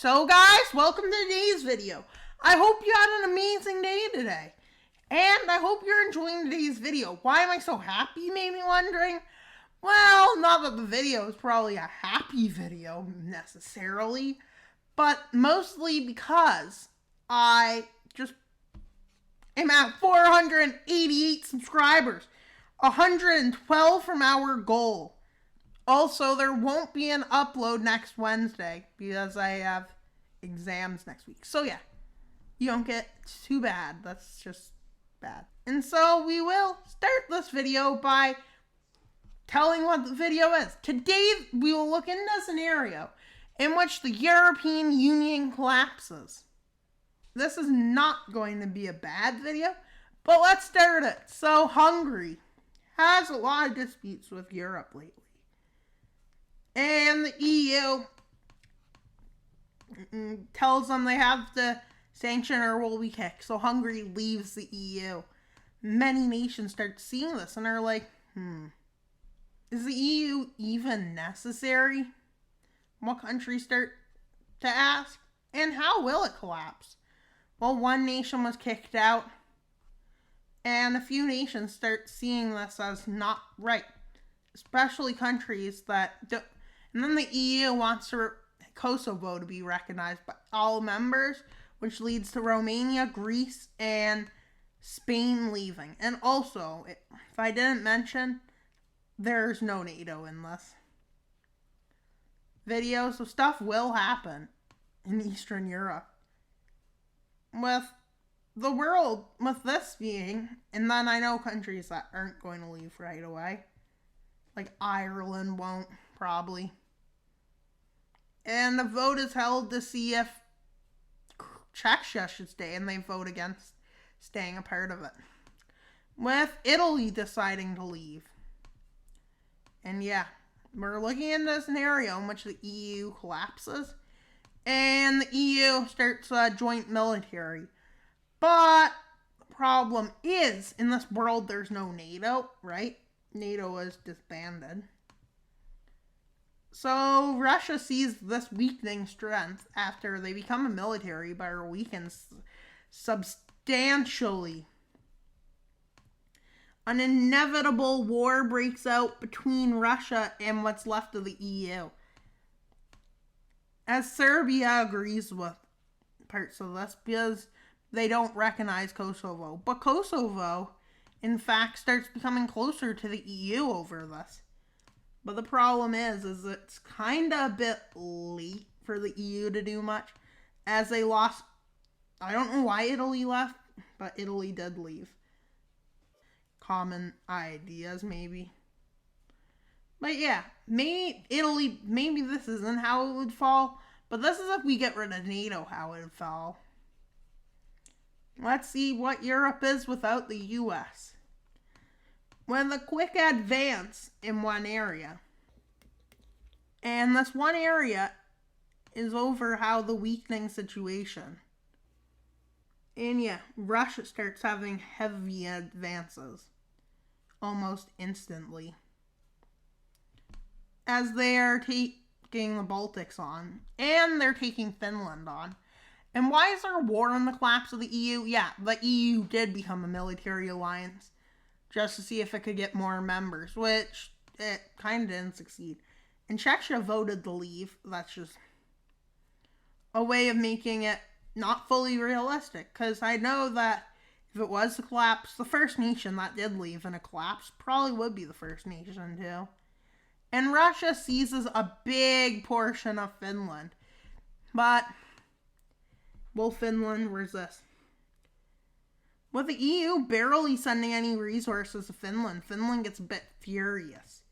So guys, welcome to today's video. I hope you had an amazing day today. And I hope you're enjoying today's video. Why am I so happy, you may be wondering? Well, not that the video is probably a happy video, necessarily. But mostly because I just am at 488 subscribers. 112 from our goal. Also, there won't be an upload next Wednesday because I have exams next week. So yeah, you don't get too bad. That's just bad. And so we will start this video by telling what the video is. Today, we will look into a scenario in which the European Union collapses. This is not going to be a bad video, but let's start it. So Hungary has a lot of disputes with Europe lately. And the EU tells them they have to sanction or will be kicked. So Hungary leaves the EU. Many nations start seeing this and are like, is the EU even necessary? What countries start to ask? And how will it collapse? Well, one nation was kicked out. And a few nations start seeing this as not right. Especially countries that don't. And then the EU wants Kosovo to be recognized by all members, which leads to Romania, Greece, and Spain leaving. And also, if I didn't mention, there's no NATO in this video, so stuff will happen in Eastern Europe. With the world, with this being, and then I know countries that aren't going to leave right away. Like Ireland won't, probably. And the vote is held to see if Czechia should stay, and they vote against staying a part of it. With Italy deciding to leave. And yeah, we're looking into a scenario in which the EU collapses, and the EU starts a joint military. But the problem is, in this world, there's no NATO, right? NATO is disbanded. So Russia sees this weakening strength after they become a military but are weakened substantially. An inevitable war breaks out between Russia and what's left of the EU. As Serbia agrees with parts of this because they don't recognize Kosovo. But Kosovo, in fact, starts becoming closer to the EU over this. But the problem is it's kind of a bit late for the EU to do much, as they lost. I don't know why Italy left, but Italy did leave. Common ideas, maybe. But yeah, maybe this isn't how it would fall, but this is if we get rid of NATO, how it would fall. Let's see what Europe is without the US. With a quick advance in one area. And this one area is over how the weakening situation. And yeah, Russia starts having heavy advances. Almost instantly. As they are taking the Baltics on. And they're taking Finland on. And why is there a war on the collapse of the EU? Yeah, the EU did become a military alliance. Just to see if it could get more members, which it kind of didn't succeed. And Czechia voted to leave. That's just a way of making it not fully realistic. Because I know that if it was a collapse, the first nation that did leave in a collapse probably would be the first nation too. And Russia seizes a big portion of Finland. But will Finland resist? With the EU barely sending any resources to Finland, Finland gets a bit furious.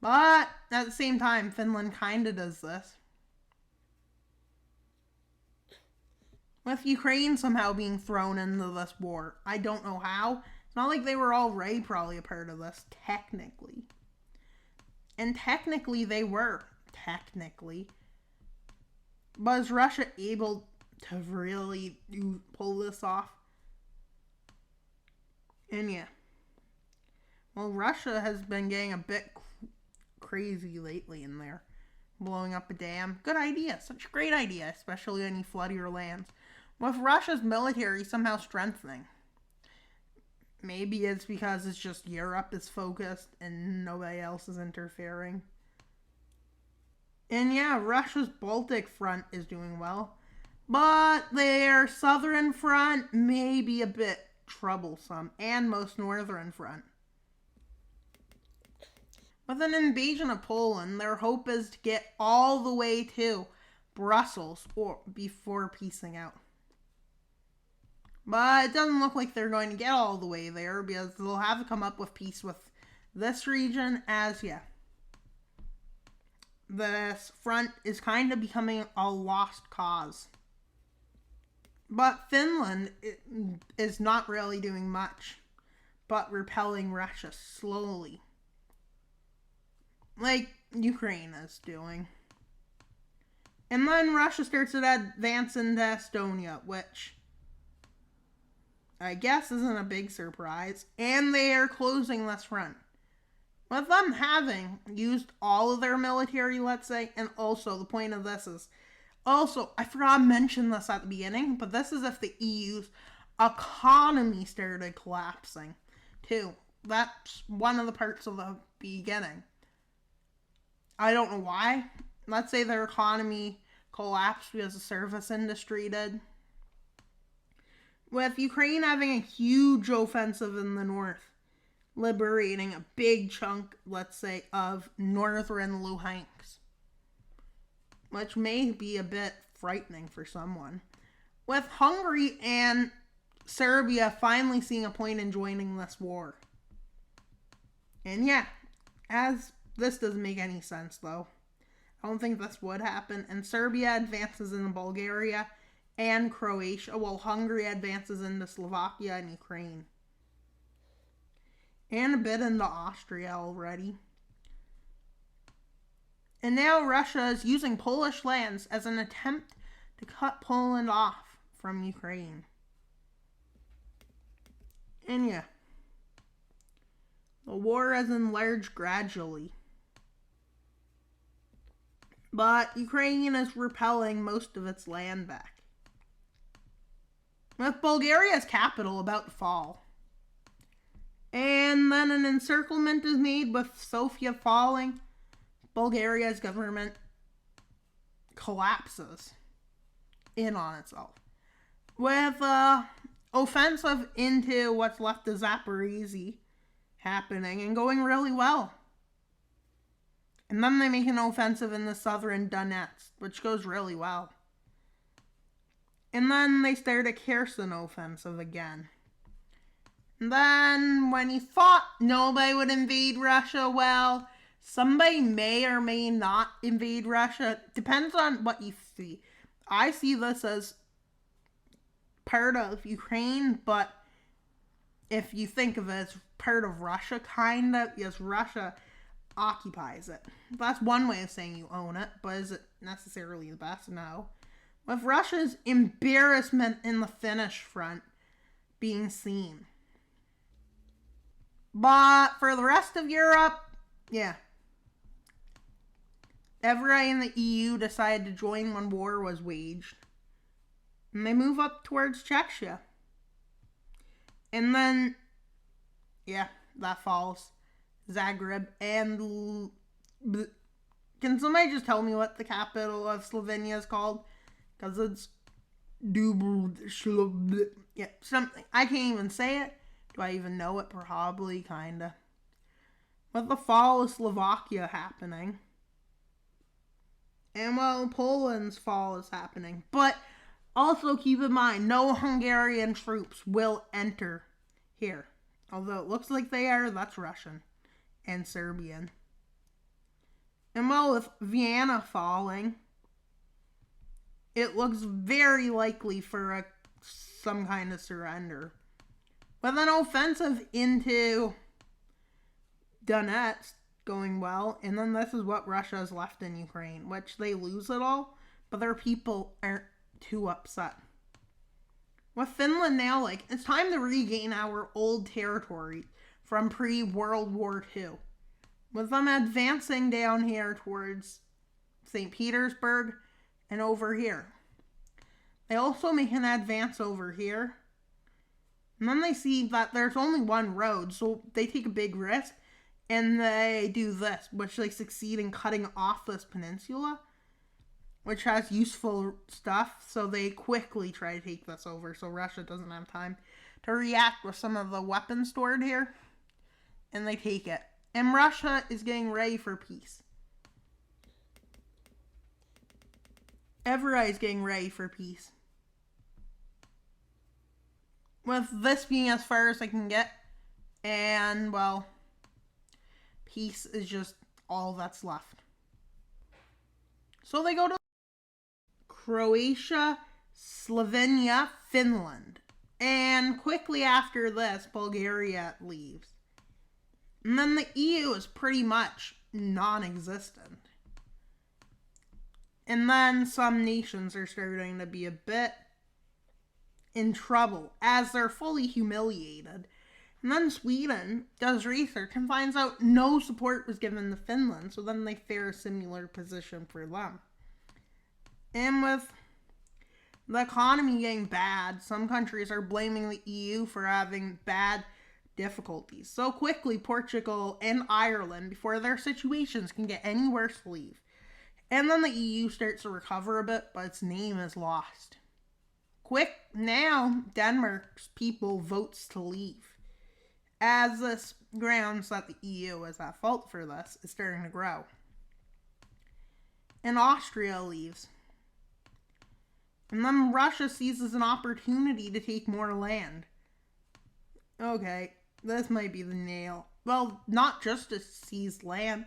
But at the same time, Finland kind of does this. With Ukraine somehow being thrown into this war. I don't know how. It's not like they were already probably a part of this, technically. And technically they were. Technically. But is Russia able to really pull this off? And yeah. Well, Russia has been getting a bit crazy lately in there. blowing up a dam. Good idea. Such a great idea, especially when you flood your lands. With Russia's military somehow strengthening. Maybe it's because it's just Europe is focused and nobody else is interfering. And yeah, Russia's Baltic front is doing well. But their southern front may be a bit troublesome. And most northern front. With an invasion of Poland, their hope is to get all the way to Brussels or before peacing out. But it doesn't look like they're going to get all the way there because they'll have to come up with peace with this region as, this front is kind of becoming a lost cause. But Finland is not really doing much, but repelling Russia slowly. Like Ukraine is doing. And then Russia starts to advance into Estonia, which I guess isn't a big surprise. And they are closing this front. With them having used all of their military, let's say, and also the point of this is, also, I forgot to mention this at the beginning, but this is if the EU's economy started collapsing, too. That's one of the parts of the beginning. I don't know why. Let's say their economy collapsed because the service industry did. With Ukraine having a huge offensive in the north, liberating a big chunk, let's say, of northern Luhansk, which may be a bit frightening for someone. With Hungary and Serbia finally seeing a point in joining this war. And yeah, as this doesn't make any sense though. I don't think this would happen. And Serbia advances into Bulgaria and Croatia, while Hungary advances into Slovakia and Ukraine. And a bit into Austria already. And now Russia is using Polish lands as an attempt to cut Poland off from Ukraine. And yeah, the war has enlarged gradually. But Ukraine is repelling most of its land back. With Bulgaria's capital about to fall. And then an encirclement is made with Sofia falling. Bulgaria's government collapses in on itself. With offensive into what's left of Zaporizhzhia happening and going really well. And then they make an offensive in the southern Donetsk, which goes really well. And then they start a Kherson offensive again. And then when you thought nobody would invade Russia, well, somebody may or may not invade Russia. Depends on what you see. I see this as part of Ukraine, but if you think of it as part of Russia, kind of, yes, Russia occupies it. That's one way of saying you own it, but is it necessarily the best? No. With Russia's embarrassment in the Finnish front being seen. But for the rest of Europe, yeah. Everybody in the EU decided to join when war was waged. And they move up towards Czechia. And then, yeah, that falls. Zagreb and... Can somebody just tell me what the capital of Slovenia is called? Because it's... Yeah, something. I can't even say it. Do I even know it? Probably, kinda. With the fall of Slovakia happening. And well, Poland's fall is happening. But also keep in mind, no Hungarian troops will enter here. Although it looks like they are, that's Russian and Serbian. And well, with Vienna falling, it looks very likely for some kind of surrender. With an offensive into Donetsk going well, and then this is what Russia has left in Ukraine, which they lose it all, but their people aren't too upset. With Finland now, it's time to regain our old territory from pre-World War II. With them advancing down here towards St. Petersburg, and over here. They also make an advance over here. And then they see that there's only one road, so they take a big risk, and they do this, which they succeed in cutting off this peninsula, which has useful stuff, so they quickly try to take this over, so Russia doesn't have time to react with some of the weapons stored here, and they take it. And Russia is getting ready for peace. Everybody is getting ready for peace. With this being as far as I can get, and, well, peace is just all that's left. So they go to Croatia, Slovenia, Finland. And quickly after this, Bulgaria leaves. And then the EU is pretty much non-existent. And then some nations are starting to be a bit in trouble as they're fully humiliated. And then Sweden does research and finds out no support was given to Finland, so then they fear a similar position for them. And with the economy getting bad, some countries are blaming the EU for having bad difficulties. So quickly, Portugal and Ireland, before their situations can get any worse, leave. And then the EU starts to recover a bit, but its name is lost. Quick, now Denmark's people votes to leave, as this grounds that the EU is at fault for this is starting to grow. And Austria leaves. And then Russia seizes an opportunity to take more land. Okay, this might be the nail. Well, not just to seize land,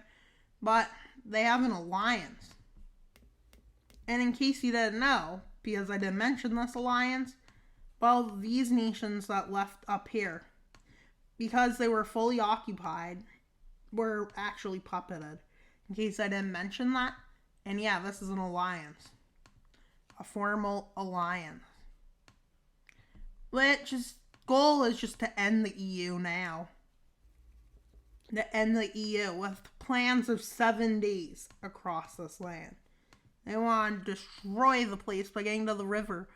but they have an alliance. And in case you didn't know, because I didn't mention this alliance, well, these nations that left up here, because they were fully occupied, were actually puppeted. In case I didn't mention that. And yeah, this is an alliance. A formal alliance. Which goal is just to end the EU now. To end the EU with plans of 7 days across this land. They want to destroy the place by getting to the river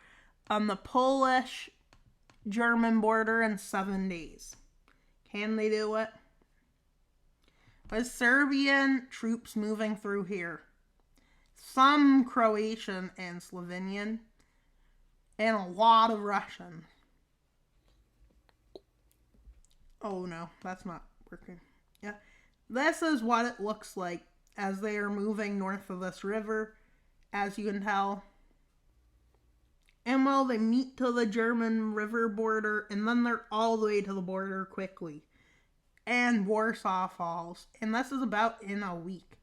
on the Polish-German border in 7 days. Can they do it? With Serbian troops moving through here. Some Croatian and Slovenian. And a lot of Russian. Oh no, that's not working. Yeah. This is what it looks like as they are moving north of this river, as you can tell. And well, they meet to the German river border, and then they're all the way to the border quickly. And Warsaw falls. And this is about in a week.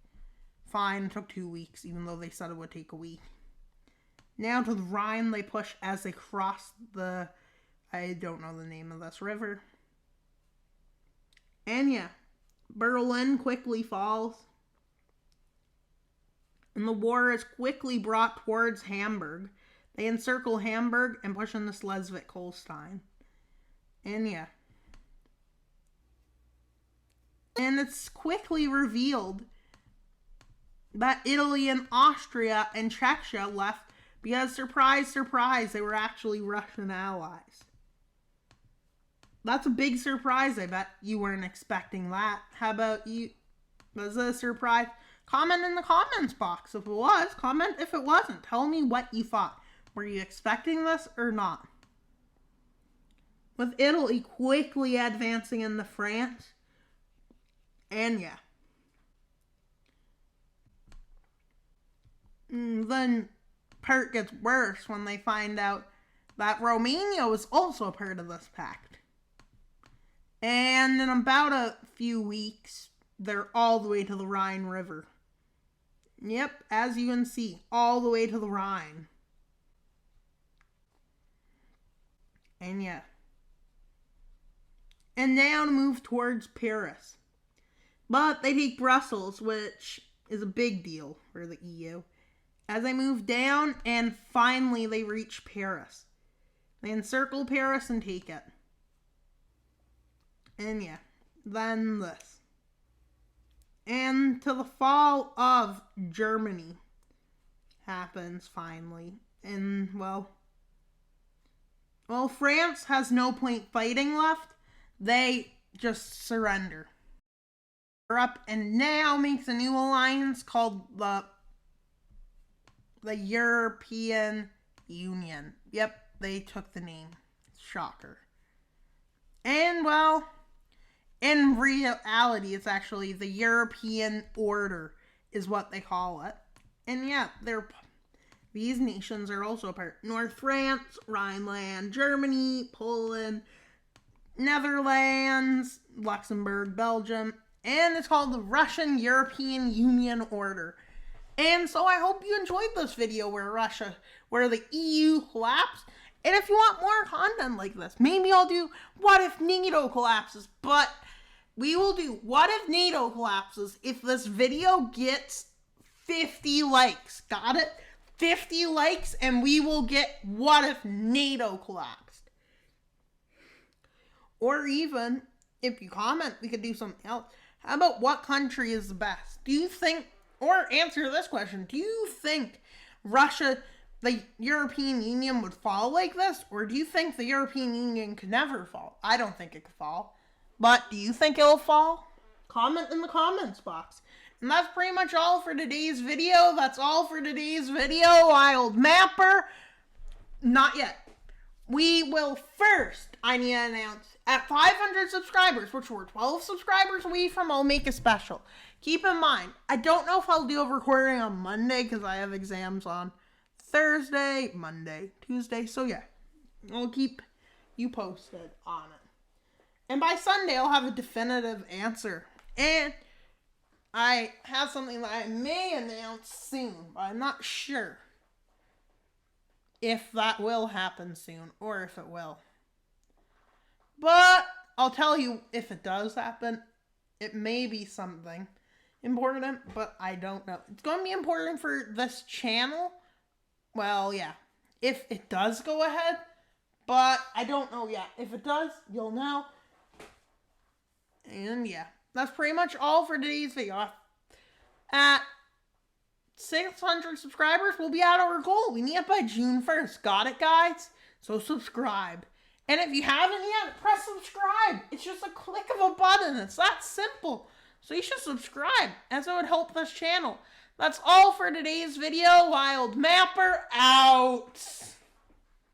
Fine, it took 2 weeks, even though they said it would take a week. Now to the Rhine they push as they cross the, I don't know the name of this river. And yeah, Berlin quickly falls. And the war is quickly brought towards Hamburg. They encircle Hamburg and push into Schleswig-Holstein. And yeah. And it's quickly revealed that Italy and Austria and Czechia left because, surprise, surprise, they were actually Russian allies. That's a big surprise. I bet you weren't expecting that. How about you? Was it a surprise? Comment in the comments box if it was. Comment if it wasn't. Tell me what you thought. Were you expecting this or not? With Italy quickly advancing into France. And yeah. Then part gets worse when they find out that Romania was also a part of this pact. And in about a few weeks, they're all the way to the Rhine River. Yep, as you can see, all the way to the Rhine. And yeah. And now to move towards Paris. But they take Brussels, which is a big deal for the EU. As they move down, and finally they reach Paris. They encircle Paris and take it. And yeah, then this. And to the fall of Germany, happens finally. And, well, France has no point fighting left. They just surrender. Europe and now makes a new alliance called the European Union. Yep, they took the name. Shocker. And, well, in reality, it's actually the European Order is what they call it. And yeah, these nations are also part. North France, Rhineland, Germany, Poland, Netherlands, Luxembourg, Belgium, and it's called the Russian European Union Order. And so I hope you enjoyed this video where the EU collapsed. And if you want more content like this, maybe I'll do what if NATO collapses. But we will do what if NATO collapses if this video gets 50 likes. Got it? 50 likes and we will get what if NATO collapsed. Or even, if you comment, we could do something else. How about what country is the best? Do you think, or answer this question, do you think Russia, the European Union would fall like this? Or do you think the European Union could never fall? I don't think it could fall. But do you think it'll fall? Comment in the comments box. And that's pretty much all for today's video. That's all for today's video, Wild Mapper. Not yet. We will first, I need to announce, at 500 subscribers, which we're 12 subscribers away from, I'll make a special. Keep in mind, I don't know if I'll do a recording on Monday because I have exams on Thursday, Monday, Tuesday. So yeah, I'll keep you posted on it. And by Sunday, I'll have a definitive answer. And I have something that I may announce soon, but I'm not sure if that will happen soon or if it will. But I'll tell you if it does happen. It may be something important, but I don't know. It's going to be important for this channel. Well, yeah, if it does go ahead, but I don't know yet. If it does, you'll know. And yeah, that's pretty much all for today's video. At 600 subscribers, we'll be at our goal. We need it by June 1st. Got it, guys? So subscribe. And if you haven't yet, press subscribe. It's just a click of a button. It's that simple. So you should subscribe, as it would help this channel. That's all for today's video. Wild Mapper out.